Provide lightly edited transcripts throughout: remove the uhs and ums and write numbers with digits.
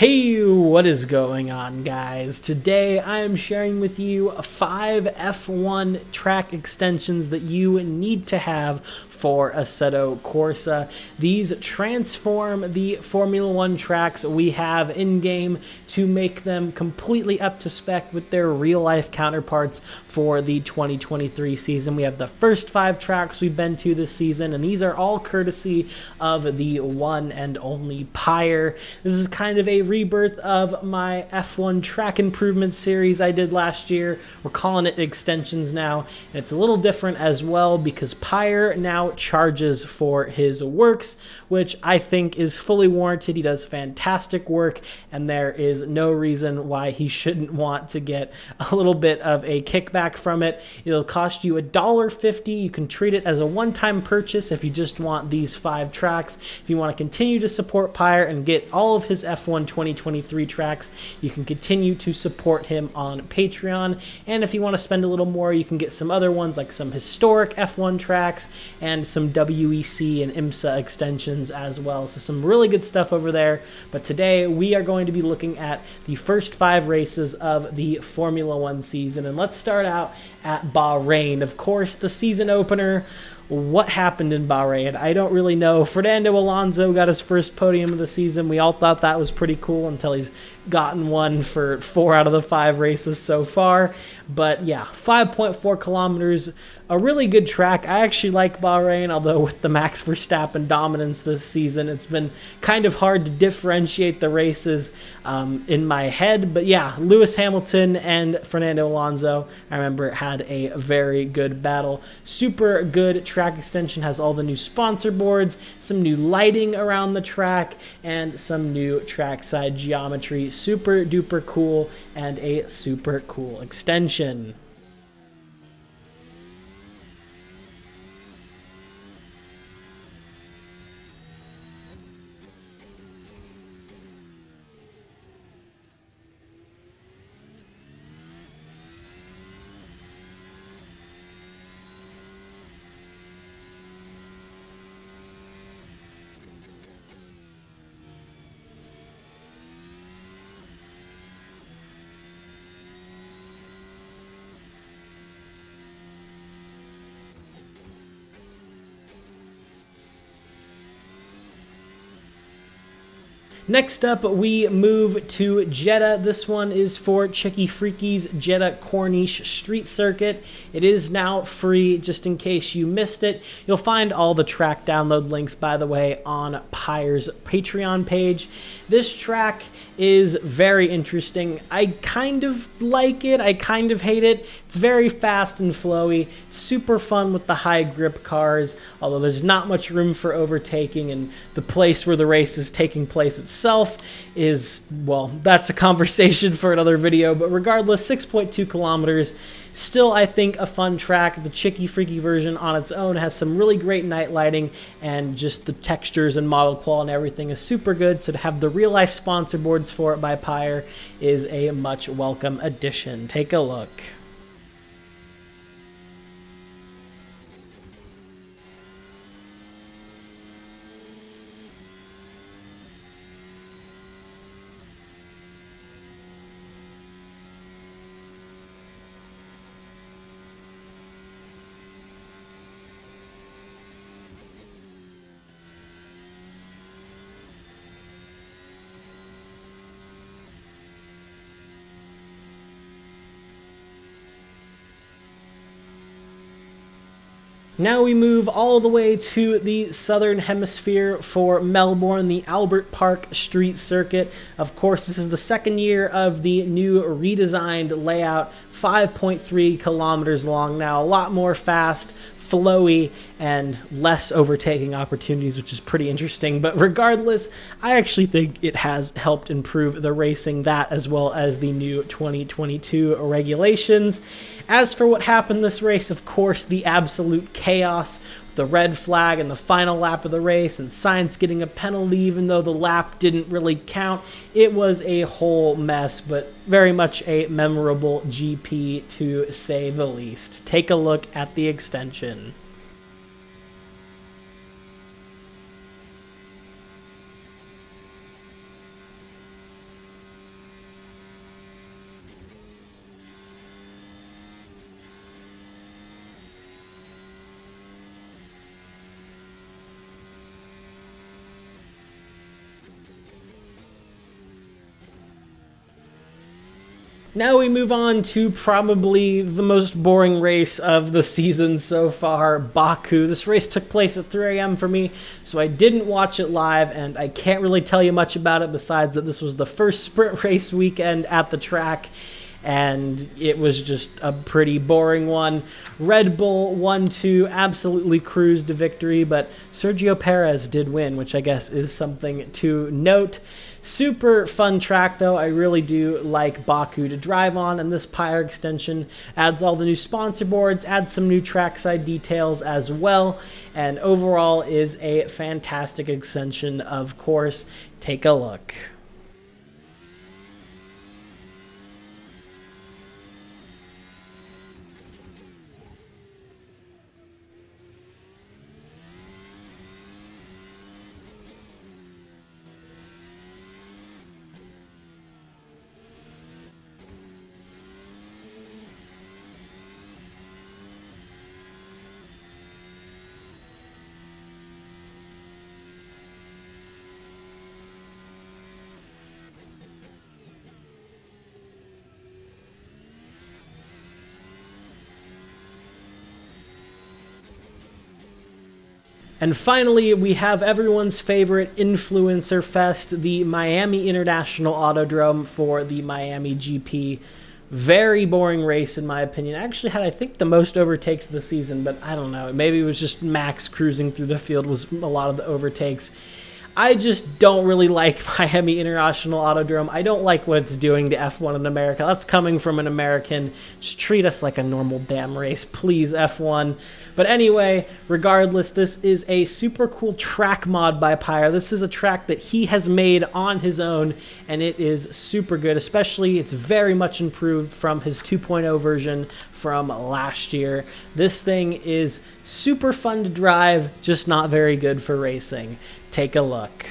Hey, what is going on, guys? Today I am sharing with you 5 F1 track extensions that you need to have for Assetto Corsa. These transform the Formula One tracks we have in-game to make them completely up to spec with their real-life counterparts for the 2023 season. We have the first 5 tracks we've been to this season, and these are all courtesy of the one and only Pyre. This is kind of a rebirth of my F1 track improvement series I did last year. We're calling it extensions now, and it's a little different as well because Pyre now charges for his works, which I think is fully warranted. He does fantastic work, and there is no reason why he shouldn't want to get a little bit of a kickback from it. It'll cost you $1.50. You can treat it as a one-time purchase if you just want these 5 tracks. If you want to continue to support Pyre and get all of his F1 2023 tracks, you can continue to support him on Patreon. And if you want to spend a little more, you can get some other ones like some historic F1 tracks and some WEC and IMSA extensions as well. So some really good stuff over there. But today we are going to be looking at the first 5 races of the Formula One season. And let's start out at Bahrain. Of course, the season opener. What happened in Bahrain? I don't really know. Fernando Alonso got his first podium of the season. We all thought that was pretty cool until he's gotten one for 4 out of the 5 races so far. But yeah, 5.4 kilometers, a really good track. I actually like Bahrain, although with the Max Verstappen dominance this season, it's been kind of hard to differentiate the races in my head. But yeah, Lewis Hamilton and Fernando Alonso, I remember, had a very good battle. Super good track extension, has all the new sponsor boards, some new lighting around the track, and some new trackside geometry. Super duper cool, and a super cool extension. Next up, we move to Jeddah. This one is for Chicky Freaky's Jeddah Corniche Street Circuit. It is now free, just in case you missed it. You'll find all the track download links, by the way, on Pyre's Patreon page. This track is very interesting. I kind of like it. I kind of hate it. It's very fast and flowy. Super fun with the high grip cars, although there's not much room for overtaking, and the place where the race is taking place itself is, well, that's a conversation for another video. But regardless, 6.2 kilometers. Still, I think, a fun track. The Chicky Freaky version on its own has some really great night lighting, and just the textures and model quality and everything is super good. So to have the real-life sponsor boards for it by Pyre is a much welcome addition. Take a look. Now we move all the way to the southern hemisphere for Melbourne, the Albert Park Street Circuit. Of course, this is the second year of the new redesigned layout, 5.3 kilometers long now, a lot more fast, flowy, and less overtaking opportunities, which is pretty interesting. But regardless, I actually think it has helped improve the racing, that as well as the new 2022 regulations. As for what happened this race, of course, the absolute chaos, the red flag in the final lap of the race, and Sainz getting a penalty even though the lap didn't really count. It was a whole mess, but very much a memorable GP to say the least. Take a look at the extension. Now we move on to probably the most boring race of the season so far, Baku. This race took place at 3 a.m. for me, so I didn't watch it live, and I can't really tell you much about it besides that this was the first sprint race weekend at the track, and it was just a pretty boring one. Red Bull 1-2 absolutely cruised to victory, but Sergio Perez did win, which I guess is something to note. Super fun track, though. I really do like Baku to drive on, and this Pyre extension adds all the new sponsor boards, adds some new trackside details as well, and overall is a fantastic extension, of course. Take a look. And finally, we have everyone's favorite influencer fest, the Miami International Autodrome for the Miami GP. Very boring race, in my opinion. Actually had, I think, the most overtakes of the season, but I don't know. Maybe it was just Max cruising through the field was a lot of the overtakes. I just don't really like Miami International Autodrome. I don't like what it's doing to F1 in America. That's coming from an American. Just treat us like a normal damn race, please, F1. But anyway, regardless, this is a super cool track mod by Pyre. This is a track that he has made on his own, and it is super good. Especially, it's very much improved from his 2.0 version from last year. This thing is super fun to drive, just not very good for racing. Take a look.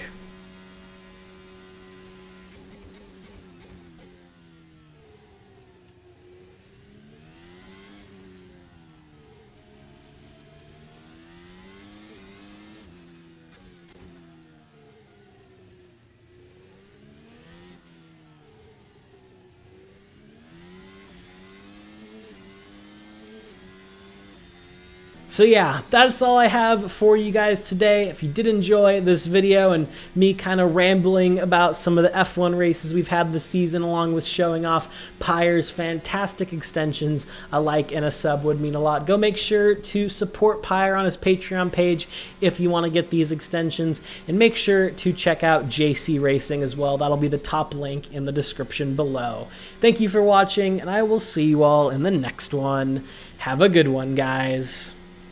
So yeah, that's all I have for you guys today. If you did enjoy this video and me kind of rambling about some of the F1 races we've had this season, along with showing off Pyre's fantastic extensions, a like and a sub would mean a lot. Go make sure to support Pyre on his Patreon page if you want to get these extensions, and make sure to check out JC Racing as well. That'll be the top link in the description below. Thank you for watching, and I will see you all in the next one. Have a good one, guys.